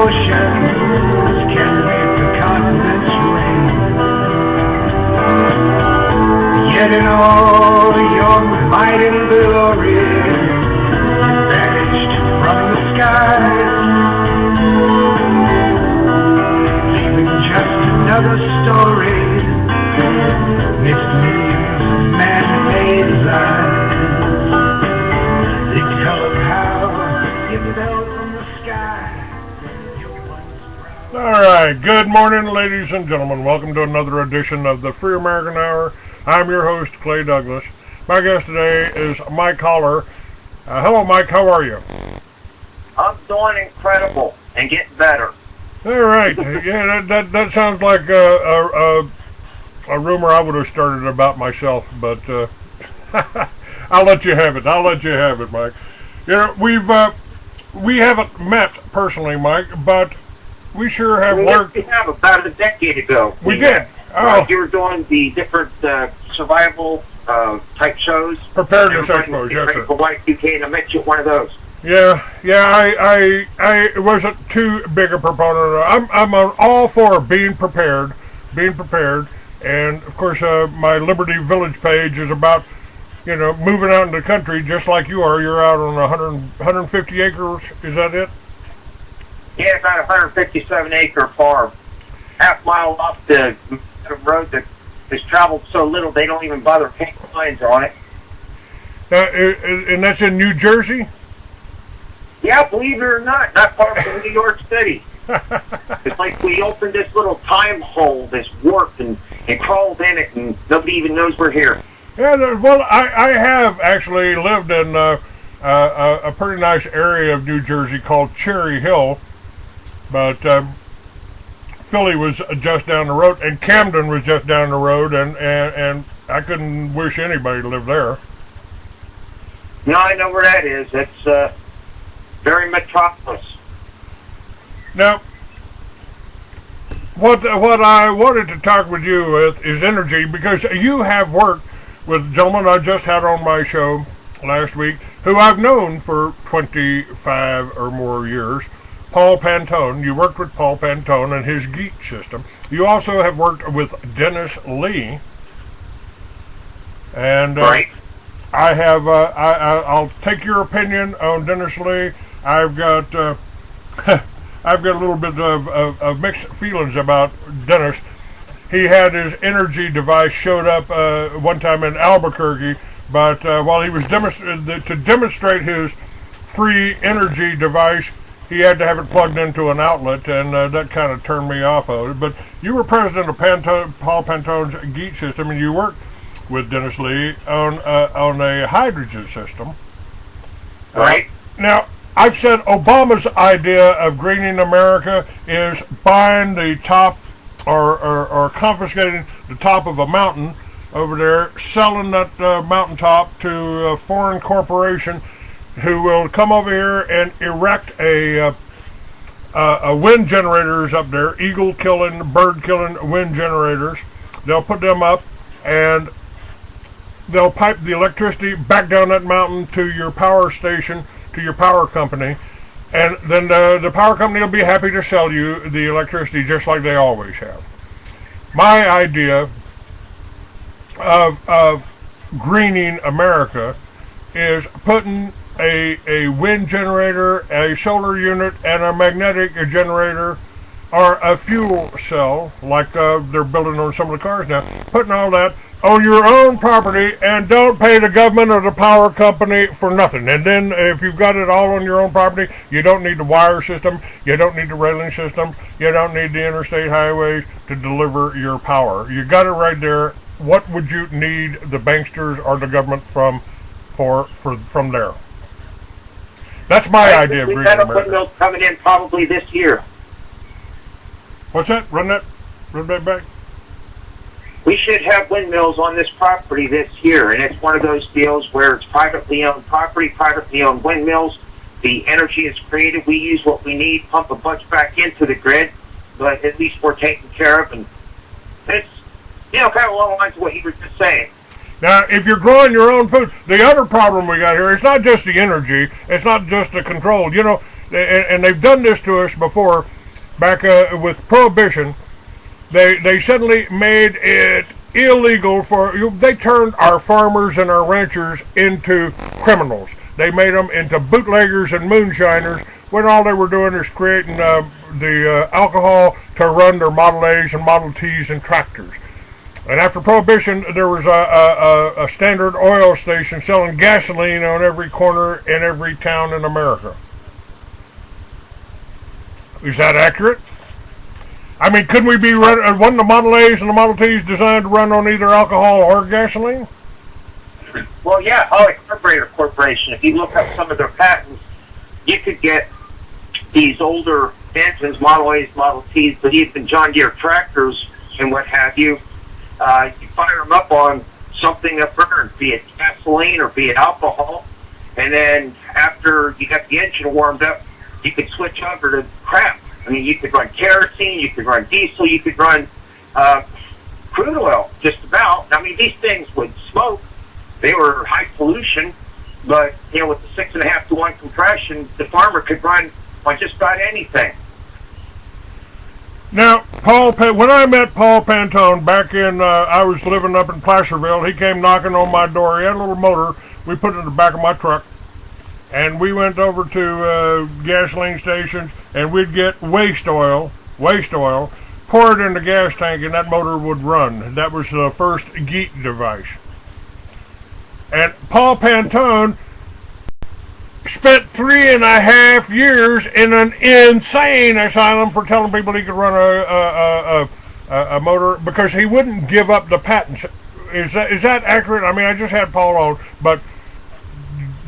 oceans can make the continents ring. Yet in all your might and glory, vanished from the skies, leaving just another story mixed millions of man-made lies. They tell of how you fell from the sky. All right, good morning, ladies and gentlemen. Welcome to another edition of the Free American Hour. I'm your host, Clay Douglas. My guest today is Mike Holler. Hello, Mike. How are you? I'm doing incredible and getting better. All right. Yeah, that sounds like a rumor I would have started about myself, but I'll let you have it. Mike. You know, we haven't met personally, Mike, but we sure have worked. We have about a decade ago. We did. You were doing the different survival type shows. Preparedness expos, yes, sir. For Y2K, and I met you at one of those. Yeah. I wasn't too big a proponent. I'm on all for being prepared, and of course, my Liberty Village page is about, you know, moving out into the country just like you are. You're out on 150 acres. Is that it? Yeah, about 157 acre farm, half mile off the road that has traveled so little they don't even bother painting lines on it. And that's in New Jersey? Yeah, believe it or not far from New York City. It's like we opened this little time hole, this warp, and crawled in it, and nobody even knows we're here. Yeah, well, I have actually lived in a pretty nice area of New Jersey called Cherry Hill, but Philly was just down the road, and Camden was just down the road, and I couldn't wish anybody to live there. No, I know where that is. It's very metropolis. Now, what I wanted to talk with you with is energy, because you have worked with gentlemen I just had on my show last week, who I've known for 25 or more years. Paul Pantone. You worked with Paul Pantone and his GEET system. You also have worked with Dennis Lee. And right. I have. I'll take your opinion on Dennis Lee. I've got. I've got a little bit of mixed feelings about Dennis. He had his energy device showed up one time in Albuquerque, but while he was to demonstrate his free energy device, he had to have it plugged into an outlet, and that kind of turned me off of it. But you were president of Paul Pantone's GEET system, and you worked with Dennis Lee on a hydrogen system. Right. Now, I've said Obama's idea of greening America is buying the top or confiscating the top of a mountain over there, selling that mountaintop to a foreign corporation who will come over here and erect a wind generators up there, eagle killing, bird killing wind generators. They'll put them up and they'll pipe the electricity back down that mountain to your power station, to your power company, and then the power company will be happy to sell you the electricity just like they always have. My idea of greening America is putting a wind generator, a solar unit, and a magnetic generator, or a fuel cell, like they're building on some of the cars now, putting all that on your own property, and don't pay the government or the power company for nothing. And then if you've got it all on your own property, you don't need the wire system, you don't need the railing system, you don't need the interstate highways to deliver your power. You got it right there. What would you need the banksters or the government from there? That's my idea of greening America. We've got a windmill coming in probably this year. What's that? Run that back. We should have windmills on this property this year, and it's one of those deals where it's privately owned property, privately owned windmills. The energy is created. We use what we need, pump a bunch back into the grid, but at least we're taken care of. And it's, you know, kind of along the lines of what you were just saying. Now, if you're growing your own food, the other problem we got here, it's not just the energy, it's not just the control. You know, and they've done this to us before. back with Prohibition, they suddenly made it illegal they turned our farmers and our ranchers into criminals. They made them into bootleggers and moonshiners when all they were doing is creating the alcohol to run their Model A's and Model T's and tractors. And after Prohibition, there was a Standard Oil station selling gasoline on every corner in every town in America. Is that accurate? I mean, couldn't we be wasn't the Model A's and the Model T's designed to run on either alcohol or gasoline? Well, yeah, Holler Corporation, if you look up some of their patents, you could get these older engines, Model A's, Model T's, but even John Deere tractors and what have you, you fire them up on something that burns, be it gasoline or be it alcohol, and then after you got the engine warmed up, you could switch over to crap. I mean, you could run kerosene, you could run diesel, you could run crude oil, just about. I mean, these things would smoke. They were high pollution, but, you know, with the 6.5 to 1 compression, the farmer could run on just about anything. Now, when I met Paul Pantone back in, I was living up in Placerville, he came knocking on my door. He had a little motor. We put it in the back of my truck. And we went over to gasoline stations, and we'd get waste oil, pour it in the gas tank, and that motor would run. That was the first GEET device. And Paul Pantone spent 3.5 years in an insane asylum for telling people he could run a motor because he wouldn't give up the patents. Is that accurate? I mean, I just had Paul on, but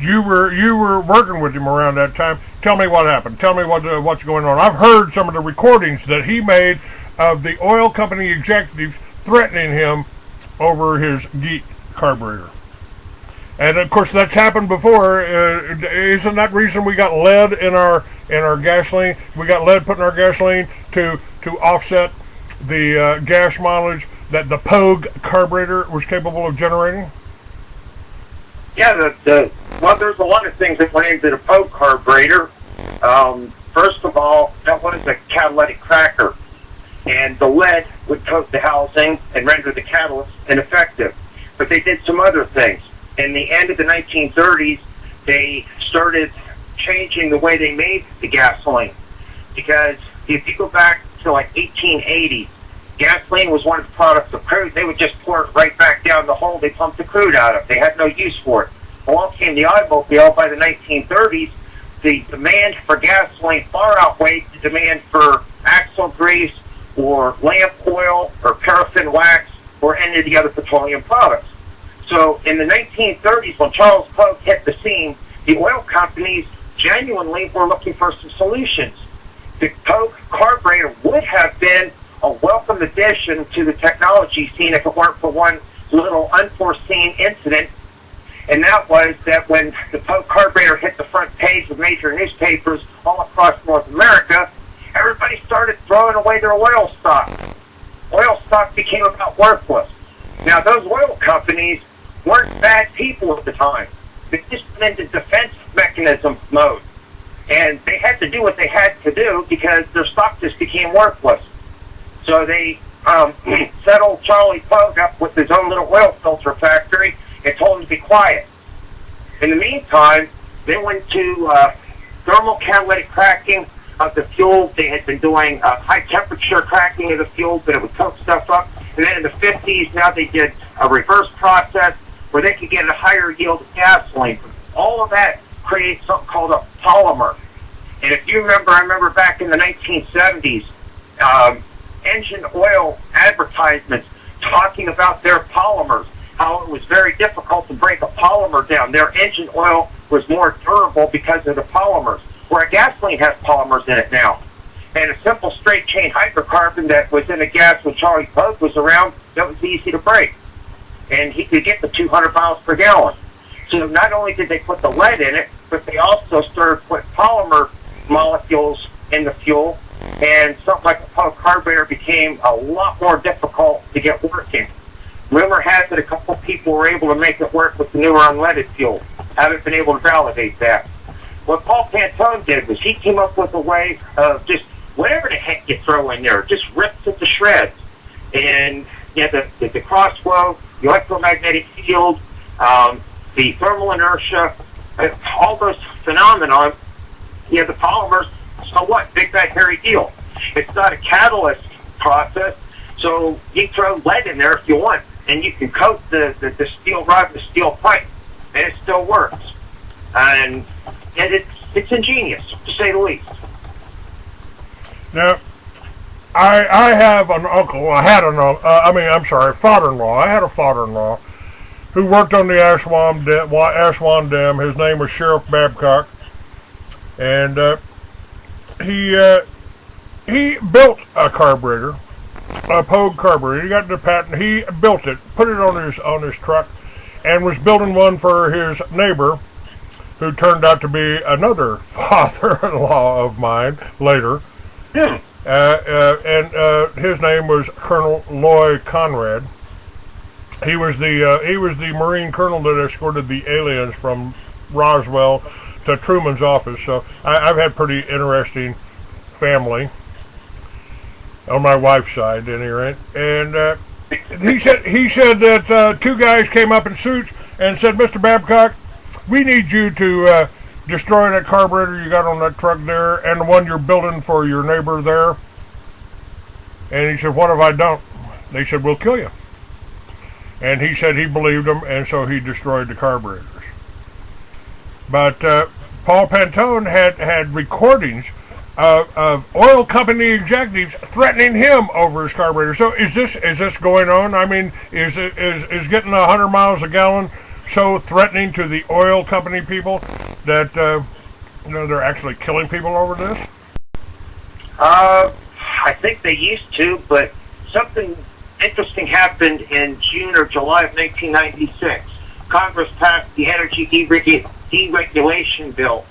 you were working with him around that time. Tell me what happened. Tell me what's going on. I've heard some of the recordings that he made of the oil company executives threatening him over his GEET carburetor. And of course, that's happened before. Isn't that reason we got lead in our gasoline? We got lead put in our gasoline to offset the gas mileage that the Pogue carburetor was capable of generating. Yeah, well, there's a lot of things that went into the Pogue carburetor. First of all, that was a catalytic cracker, and the lead would coat the housing and render the catalyst ineffective. But they did some other things. In the end of the 1930s, they started changing the way they made the gasoline. Because if you go back to like 1880, gasoline was one of the products of crude. They would just pour it right back down the hole they pumped the crude out of. They had no use for it. Along came the automobile. By the 1930s, the demand for gasoline far outweighed the demand for axle grease or lamp oil or paraffin wax or any of the other petroleum products. So in the 1930s, when Charles Pogue hit the scene, the oil companies genuinely were looking for some solutions. The Pogue carburetor would have been a welcome addition to the technology scene if it weren't for one little unforeseen incident, and that was that when the Pogue carburetor hit the front page of major newspapers all across North America, everybody started throwing away their oil stock. Oil stock became about worthless. Now, those oil companies weren't bad people at the time. They just went into defense mechanism mode. And they had to do what they had to do because their stock just became worthless. So they settled Charlie Pogue up with his own little oil filter factory and told him to be quiet. In the meantime, they went to thermal catalytic cracking of the fuel. They had been doing high temperature cracking of the fuel, but it would cook stuff up. And then in the 50s, now they did a reverse process where they could get a higher yield of gasoline. All of that creates something called a polymer. And if you remember, I remember back in the 1970s, engine oil advertisements talking about their polymers, how it was very difficult to break a polymer down. Their engine oil was more durable because of the polymers, where a gasoline has polymers in it now. And a simple straight chain hydrocarbon that was in the gas when Charlie Pogue was around, that was easy to break. And he could get to 200 miles per gallon. So not only did they put the lead in it, but they also started putting polymer molecules in the fuel, and something like the Pogue carburetor became a lot more difficult to get working. Rumor has it a couple of people were able to make it work with the newer unleaded fuel. Haven't been able to validate that. What Paul Pantone did was he came up with a way of just whatever the heck you throw in there, just rips it to shreds. And the cross flow, the electromagnetic field, the thermal inertia, all those phenomena, the polymers, so what? Big bad hairy deal. It's not a catalyst process, so you throw lead in there if you want, and you can coat the steel rod with steel pipe, and it still works. And it's ingenious, to say the least. Now, I have an uncle. I had an father-in-law. I had a father-in-law who worked on the Aswan Dam. His name was Sheriff Babcock, and he built a carburetor, a Pogue carburetor. He got the patent. He built it, put it on his truck, and was building one for his neighbor, who turned out to be another father-in-law of mine later. Yeah. And his name was Colonel Loy Conrad. He was the Marine colonel that escorted the aliens from Roswell to Truman's office. So I've had pretty interesting family on my wife's side, at any rate. And he said that two guys came up in suits and said, "Mr. Babcock, we need you to destroy that carburetor you got on that truck there and the one you're building for your neighbor there." And he said, "What if I don't?" They said, "We'll kill you." And he said he believed them, and so he destroyed the carburetors. But Paul Pantone had recordings of oil company executives threatening him over his carburetor. So is this going on? I mean, is getting 100 miles a gallon so threatening to the oil company people that they're actually killing people over this? I think they used to, but something interesting happened in June or July of 1996. Congress passed the Energy Deregulation Bill.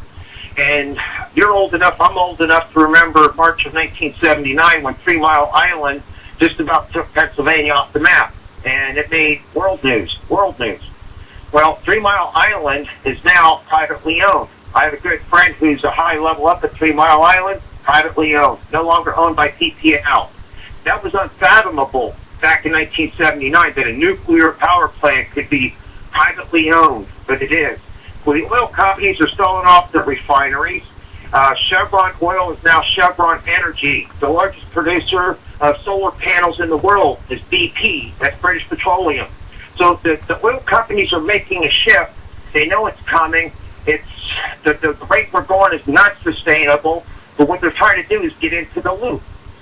And you're old enough, I'm old enough to remember March of 1979 when 3 Mile Island just about took Pennsylvania off the map. And it made world news. Well, 3 Mile Island is now privately owned. I have a good friend who's a high level up at 3 Mile Island, privately owned, no longer owned by PP&L. That was unfathomable back in 1979 that a nuclear power plant could be privately owned, but it is. Well, the oil companies are selling off the refineries. Chevron Oil is now Chevron Energy. The largest producer of solar panels in the world is BP. That's British Petroleum. So the oil companies are making a shift. They know it's coming. It's the rate we're going is not sustainable. But what they're trying to do is get into the loop.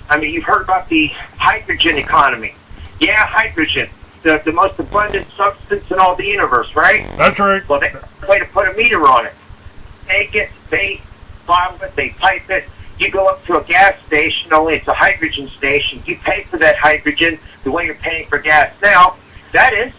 I mean, you've heard about the hydrogen economy. Yeah, hydrogen, the most abundant substance in all the universe, right? That's right. Well, they way to put a meter on it. Take it, they bottle it, they pipe it. You go up to a gas station, only it's a hydrogen station. You pay for that hydrogen the way you're paying for gas now. That is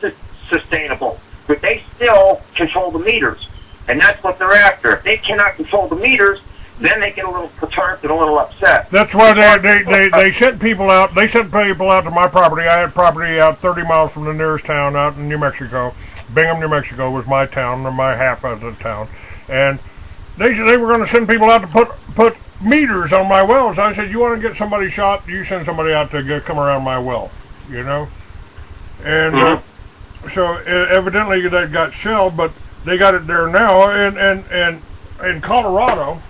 sustainable. But they still control the meters. And that's what they're after. If they cannot control the meters, then they get a little perturbed and a little upset. That's why they sent people out. They sent people out to my property. I had property out 30 miles from the nearest town out in New Mexico. Bingham, New Mexico was my town, or my half of the town. And they were going to send people out to put meters on my wells. I said, "You want to get somebody shot? You send somebody out to come around my well," you know. And so evidently they got shelled, but they got it there now. And in Colorado.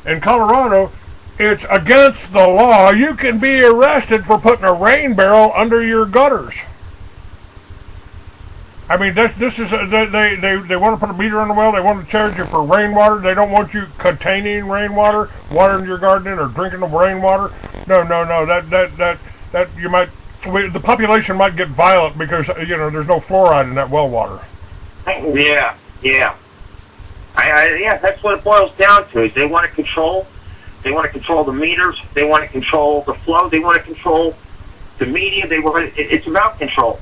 In Colorado, it's against the law. You can be arrested for putting a rain barrel under your gutters. I mean, this is they want to put a meter on the well. They want to charge you for rainwater. They don't want you containing rainwater, watering your garden, or drinking the rainwater. No. That you might. The population might get violent because there's no fluoride in that well water. Yeah. Yeah, that's what it boils down to. Is they want to control the meters. They want to control the flow. They want to control the media. It's about control.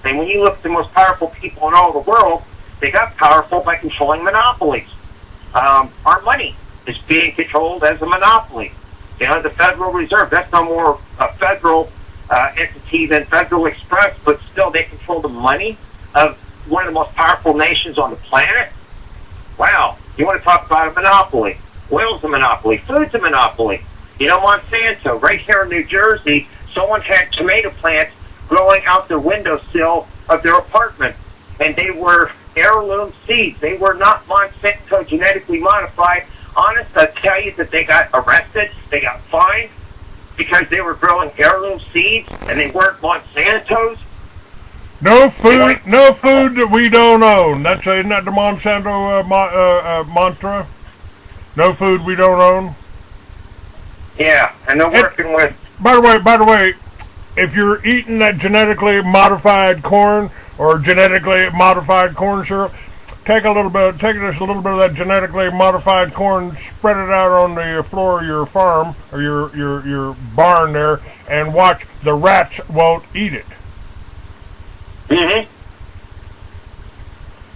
And when you look at the most powerful people in all the world, they got powerful by controlling monopolies. Our money is being controlled as a monopoly. The Federal Reserve, that's no more a federal entity than Federal Express, but still they control the money of one of the most powerful nations on the planet. Wow, you want to talk about a monopoly? Oil's a monopoly. Food's a monopoly. You know, Monsanto, right here in New Jersey, someone had tomato plants growing out their windowsill of their apartment, and they were heirloom seeds. They were not Monsanto genetically modified. Honest, I tell you that they got arrested, they got fined because they were growing heirloom seeds and they weren't Monsanto's. No food that we don't own. Isn't that the Monsanto mantra? No food we don't own. Yeah, and they're working with. By the way, if you're eating that genetically modified corn or genetically modified corn syrup, take just a little bit of that genetically modified corn, spread it out on the floor of your farm or your barn there, and watch the rats won't eat it. Mm-hmm.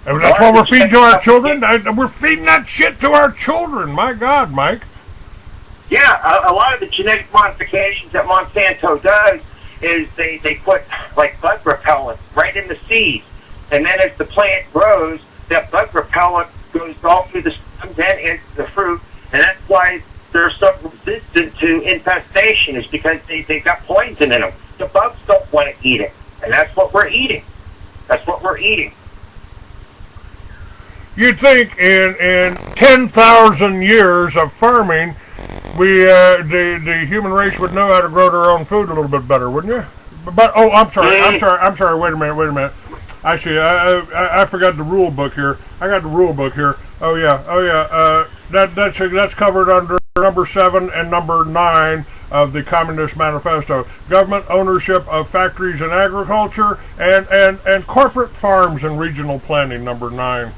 And that's what we're feeding to our children. We're feeding that shit to our children. My God, Mike. Yeah, a lot of the genetic modifications that Monsanto does is they put like bug repellent right in the seeds, and then as the plant grows, that bug repellent goes all through the stem, then into the fruit, and that's why they're so resistant to infestation, is because they've got poison in them. The bugs don't want to eat it, and that's what we're eating. That's what we're eating. You'd think in 10,000 years of farming, the human race would know how to grow their own food a little bit better, wouldn't you? But I'm sorry. Wait a minute. Actually, I forgot the rule book here. I got the rule book here. Oh yeah. That's covered under number 7 and number 9 of the Communist Manifesto. Government ownership of factories and agriculture and corporate farms and regional planning, number 9.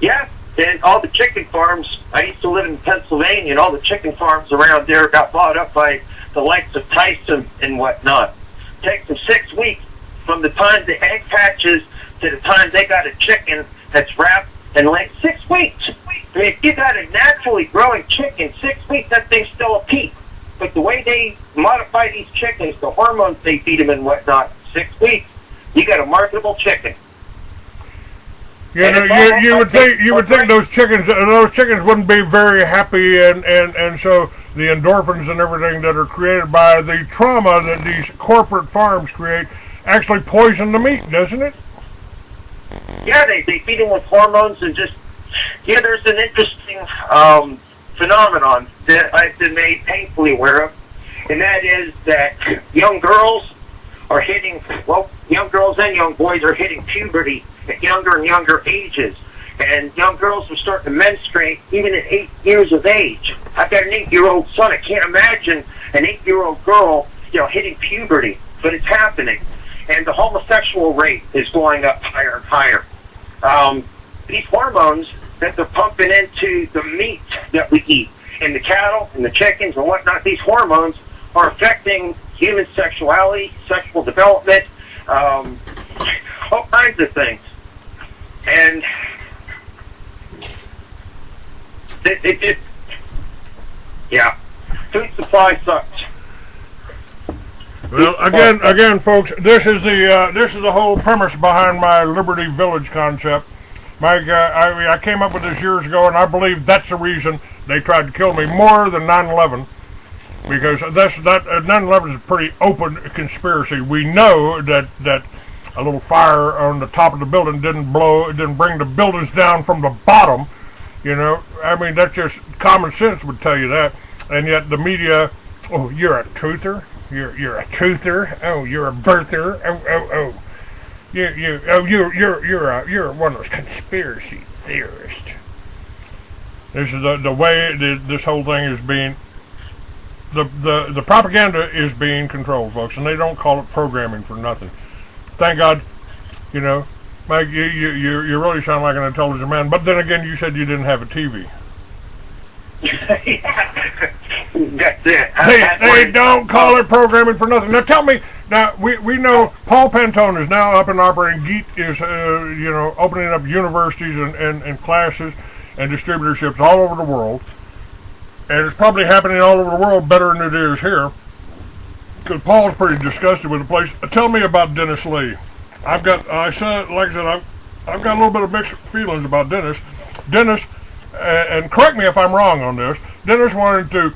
Yeah, and all the chicken farms, I used to live in Pennsylvania, and all the chicken farms around there got bought up by the likes of Tyson and whatnot. It takes them 6 weeks from the time the egg hatches to the time they got a chicken that's wrapped and laid. 6 weeks. I mean, if you got a naturally growing chicken, 6 weeks, that thing's still a peep. But the way they modify these chickens, the hormones they feed them and whatnot, 6 weeks, you got a marketable chicken. You know, you would think those chickens wouldn't be very happy, and so the endorphins and everything that are created by the trauma that these corporate farms create actually poison the meat, doesn't it? Yeah, they feed them with hormones and just, there's an interesting phenomenon that I've been made painfully aware of, and that is that young girls and young boys are hitting puberty at younger and younger ages. And young girls are starting to menstruate even at 8 years of age. I've got an 8-year-old son. I can't imagine an 8-year-old girl, hitting puberty, but it's happening. And the homosexual rate is going up higher and higher. These hormones that they're pumping into the meat that we eat, and the cattle and the chickens and whatnot, these hormones are affecting human sexuality, sexual development, all kinds of things. And food supply sucks. Well, again, folks, this is the whole premise behind my Liberty Village concept. Mike, I came up with this years ago, and I believe that's the reason they tried to kill me more than 9/11, because 9/11 is a pretty open conspiracy. We know that a little fire on the top of the building didn't bring the buildings down from the bottom. I mean, that's just common sense would tell you that. And yet the media, oh, you're a truther. You're a truther. Oh, you're a birther. Oh. You're one of those conspiracy theorists. This is the way this whole thing is being. The propaganda is being controlled, folks, and they don't call it programming for nothing. Thank God, Mike, you really sound like an intelligent man. But then again, you said you didn't have a TV. That's it. They don't call it programming for nothing. Now tell me, we know Paul Pantone is now up and operating. GEET is opening up universities and classes and distributorships all over the world, and it's probably happening all over the world better than it is here. Because Paul's pretty disgusted with the place. Tell me about Dennis Lee. I've got a little bit of mixed feelings about Dennis. Dennis, and correct me if I'm wrong on this, Dennis wanted to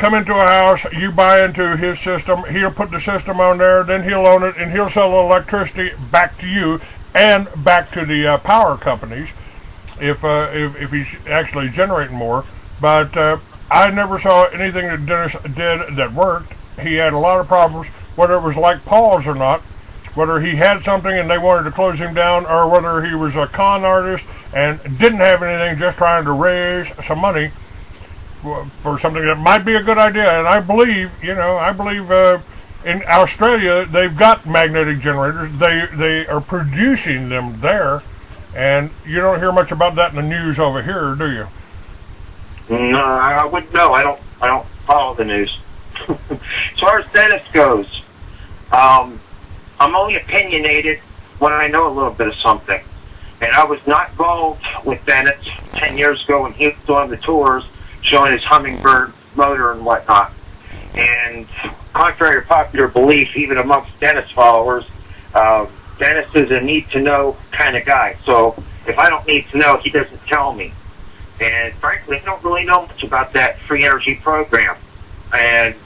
come into a house, you buy into his system, he'll put the system on there, then he'll own it, and he'll sell the electricity back to you and back to the power companies if he's actually generating more. But I never saw anything that Dennis did that worked. He had a lot of problems, whether it was like Paul's or not, whether he had something and they wanted to close him down, or whether he was a con artist and didn't have anything, just trying to raise some money for something that might be a good idea. And I believe, in Australia they've got magnetic generators. They are producing them there, and you don't hear much about that in the news over here, do you? No, I wouldn't know. I don't follow the news. As far as Dennis goes, I'm only opinionated when I know a little bit of something. And I was not involved with Dennis 10 years ago when he was doing the tours, showing his Hummingbird motor and whatnot. And contrary to popular belief, even amongst Dennis followers, Dennis is a need-to-know kind of guy. So if I don't need to know, he doesn't tell me. And frankly, I don't really know much about that free energy program. And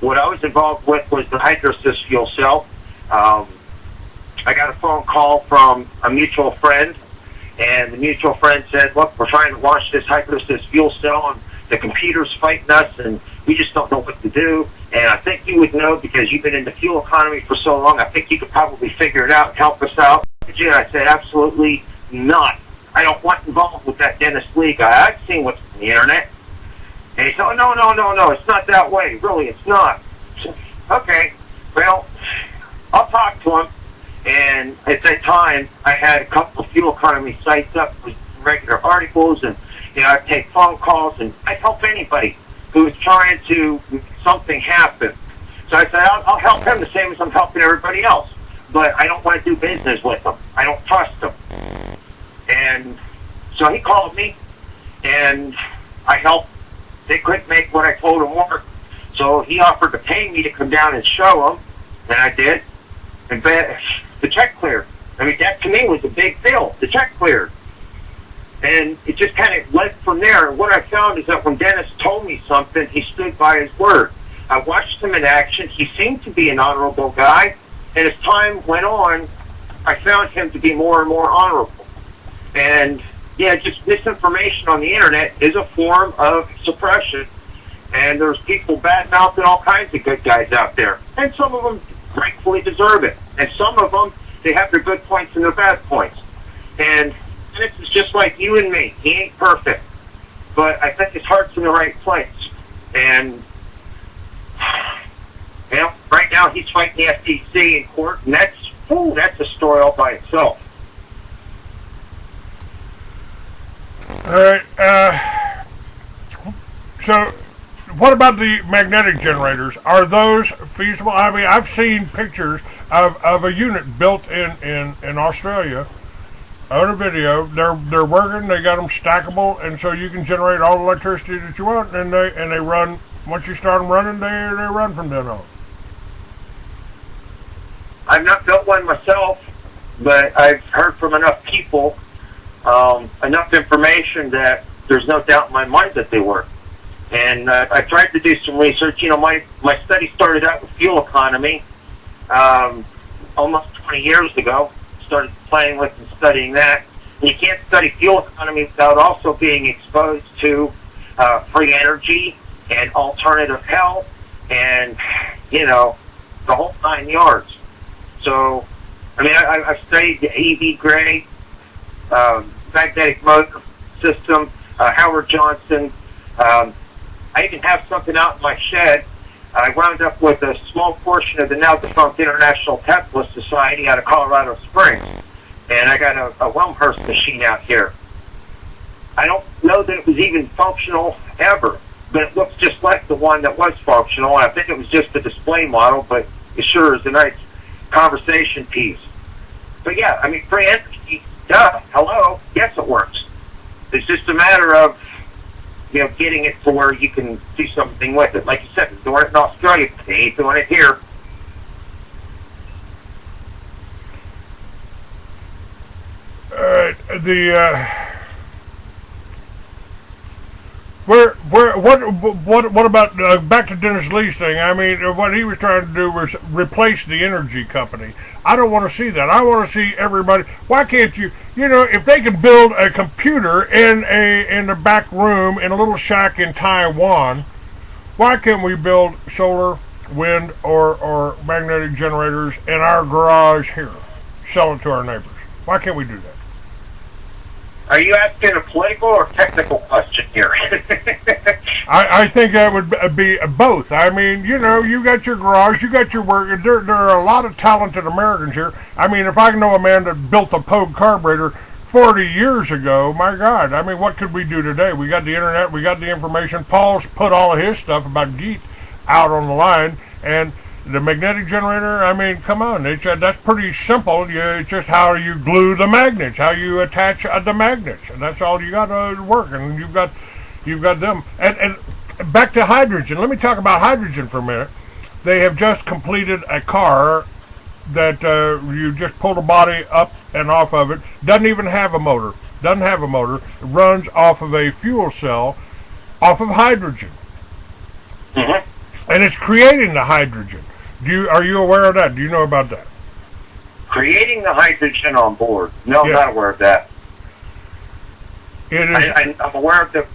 what I was involved with was the hydrosis fuel cell. I got a phone call from a mutual friend, and the mutual friend said, look, we're trying to launch this hydrosis fuel cell, and the computer's fighting us, and we just don't know what to do. And I think you would know, because you've been in the fuel economy for so long, I think you could probably figure it out and help us out. I said, absolutely not. I don't want involved with that Dennis Lee guy. I've seen what's on the internet. And he said, oh, no, it's not that way. Really, it's not. Okay, well, I'll talk to him. And at that time, I had a couple of fuel economy sites up with regular articles, and I'd take phone calls, and I'd help anybody who was trying to make something happen. So I said, I'll help him the same as I'm helping everybody else, but I don't want to do business with him. I don't trust him. And so he called me, and I helped. They couldn't make what I told him work, so he offered to pay me to come down and show him, and I did. And the check cleared. I mean, that to me was a big deal. The check cleared. And it just kind of led from there. And what I found is that when Dennis told me something, he stood by his word. I watched him in action. He seemed to be an honorable guy. And as time went on, I found him to be more and more honorable. And, just misinformation on the internet is a form of suppression. And there's people bad-mouthing all kinds of good guys out there. And some of them rightfully deserve it. And some of them, they have their good points and their bad points. And it's just like you and me. He ain't perfect. But I think his heart's in the right place. And, right now he's fighting the FTC in court, and that's a story all by itself. All right. So, what about the magnetic generators? Are those feasible? I mean, I've seen pictures of a unit built in Australia on a video. They're working. They got them stackable, and so you can generate all the electricity that you want, and they run. Once you start them running, they run from then on. I've not built one myself, but I've heard from enough people, enough information that there's no doubt in my mind that they work. And I tried to do some research. My study started out with fuel economy almost 20 years ago. Started playing with and studying that. And you can't study fuel economy without also being exposed to free energy and alternative health and, the whole 9 yards. So, I mean, I've studied the EV Gray, magnetic motor system, Howard Johnson. I even have something out in my shed. I wound up with a small portion of the now defunct International Tesla Society out of Colorado Springs. And I got a Wilmhurst machine out here. I don't know that it was even functional ever, but it looks just like the one that was functional. I think it was just a display model, but it sure is a nice conversation piece. But yeah, I mean, free energy, duh, hello, yes it works. It's just a matter of getting it to where you can do something with it. Like you said, they're doing it in Australia, they ain't doing it here. All right, what about back to Dennis Lee's thing? I mean, what he was trying to do was replace the energy company. I don't want to see that. I want to see everybody. Why can't you? You know, if they could build a computer in the back room in a little shack in Taiwan, why can't we build solar, wind, or magnetic generators in our garage here? Sell it to our neighbors. Why can't we do that? Are you asking a political or technical question here? I think that would be both. I mean, you know, you got your garage, you got your work. There are a lot of talented Americans here. I mean, if I know a man that built a Pogue carburetor 40 years ago, my God, I mean, what could we do today? We got the internet, we got the information. Paul's put all of his stuff about GEET out on the line, and the magnetic generator, I mean, come on, that's pretty simple. It's just how you glue the magnets, how you attach the magnets, and that's all you got to work. And you've got them. And back to hydrogen. Let me talk about hydrogen for a minute. They have just completed a car that you just pull the body up and off of it. Doesn't even have a motor. It runs off of a fuel cell, off of hydrogen. And it's creating the hydrogen. Are you aware of that? Do you know about that? Creating the hydrogen on board. No, I'm not aware of that. It is. I'm aware of the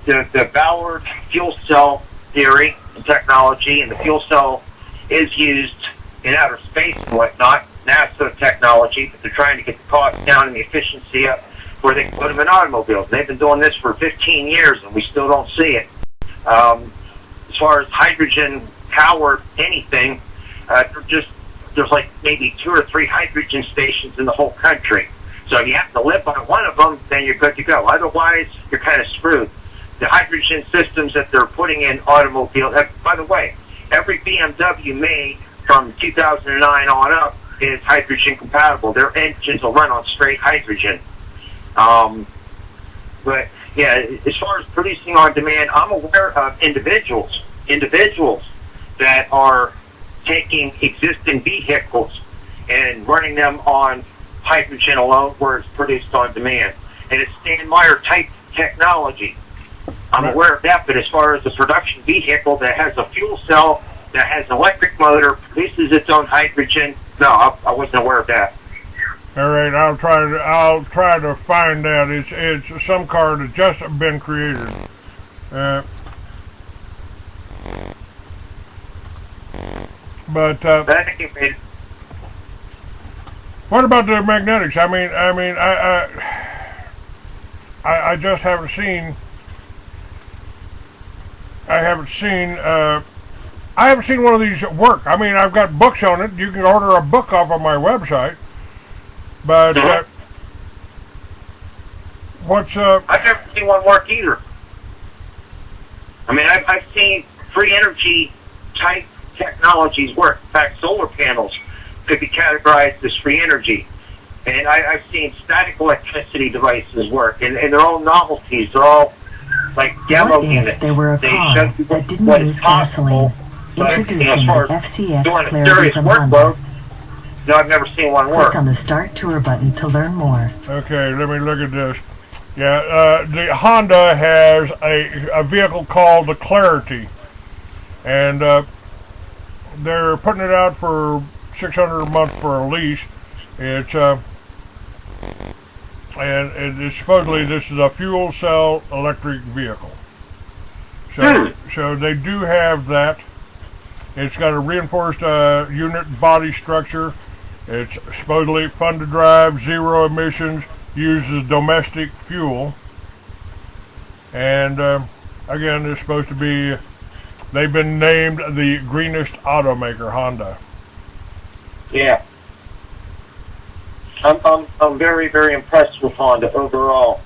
Ballard fuel cell theory and technology, and the fuel cell is used in outer space and whatnot, NASA technology, but they're trying to get the cost down and the efficiency up where they can put them in automobiles. They've been doing this for 15 years, and we still don't see it. As far as hydrogen powered anything, there's like maybe 2 or 3 hydrogen stations in the whole country. So if you have to live on one of them, then you're good to go. Otherwise, you're kind of screwed. The hydrogen systems that they're putting in automobiles, by the way, every BMW made from 2009 on up is hydrogen compatible. Their engines will run on straight hydrogen. But yeah, as far as producing on demand, I'm aware of individuals that are taking existing vehicles and running them on hydrogen alone where it's produced on demand. And it's Stan Meyer type technology. I'm aware of that, but as far as a production vehicle that has a fuel cell, that has an electric motor, produces its own hydrogen, no, I wasn't aware of that. All right, I'll try to find out. It's some car that just been created. But what about the magnetics? I just haven't seen. I haven't seen one of these work. I mean, I've got books on it. You can order a book off of my website. But I've never seen one work either. I mean, I've seen free energy type technologies work. In fact, solar panels could be categorized as free energy. And I've seen static electricity devices work, and they're all novelties. They're all like demo units. There were a car that didn't use gasoline. Introducing the FCX Clarity from Honda. No, I've never seen one work. Click on the Start Tour button to learn more. Okay, let me look at this. Yeah, the Honda has a vehicle called the Clarity, and they're putting it out for $600 a month for a lease. It's supposedly this is a fuel cell electric vehicle. So they do have that. It's got a reinforced unit body structure. It's supposedly fun to drive, zero emissions, uses domestic fuel. And again, it's supposed to be, they've been named the greenest automaker, Honda. Yeah. I'm very, very impressed with Honda overall.